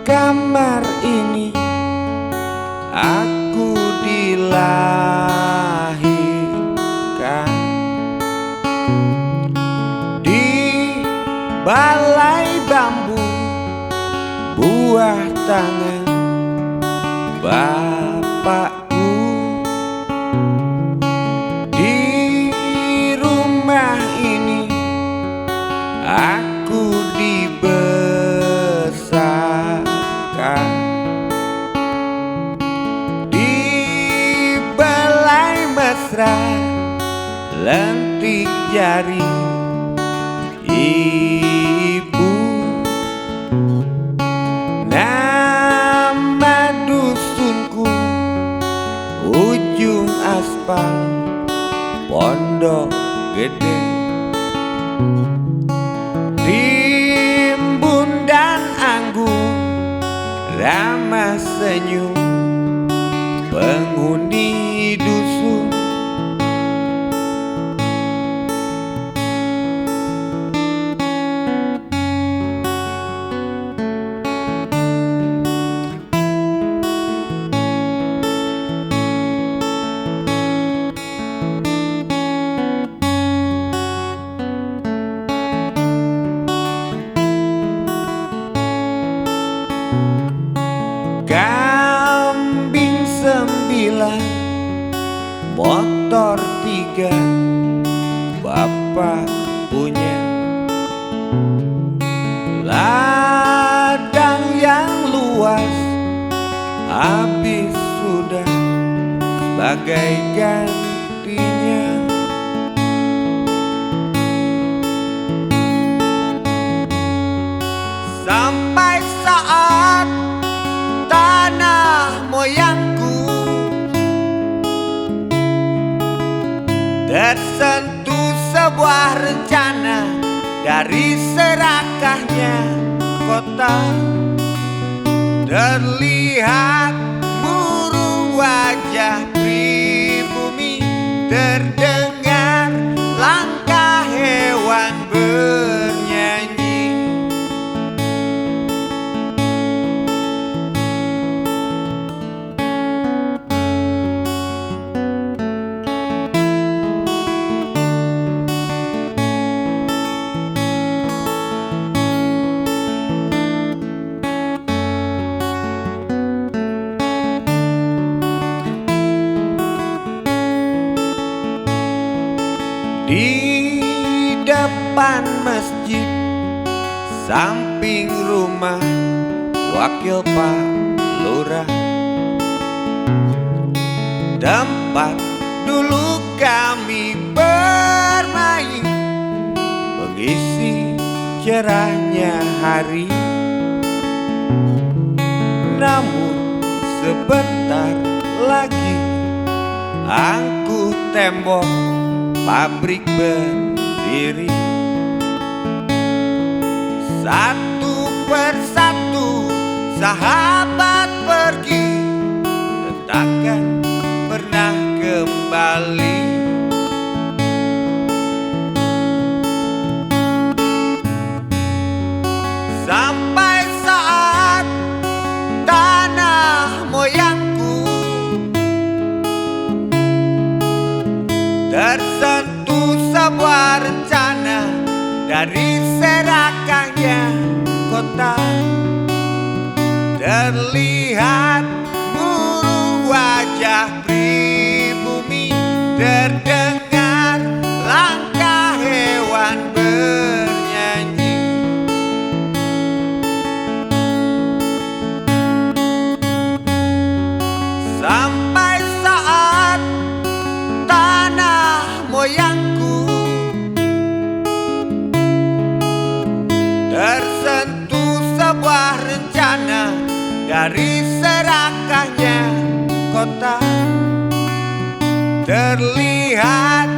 Kamar ini aku dilahirkan, di balai bambu buah tangan bapakku. Di rumah ini aku dibesarkan, di belai mesra lentik jari ibu. Nama dusunku ujung aspal Pondok Gede. Rimbun dan anggun ramah senyum penghuni dusun. Kambing 9, motor 3, bapak punya. Ladang yang luas habis sudah sebagai gantinya. Sampai saat tanah moyangku tersentuh sebuah rencana dari serakahnya kota. Terlihat murung wajah pribumi, terdengar langkah hewan bernyanyi. Di depan masjid samping rumah wakil Pak Lurah, tempat dulu kami bermain mengisi cerahnya hari. Namun sebentar lagi angkuh tembok pabrik berdiri. Satu persatu sahabat pergi dan takkan pernah kembali. Sampai saat tanah moyangku tersentuh sebuah rencana dari serakahnya kota. Terlihat murung wajah pribumi, terdengar langkah hewan bernyanyi. dari serakahnya kota terlihat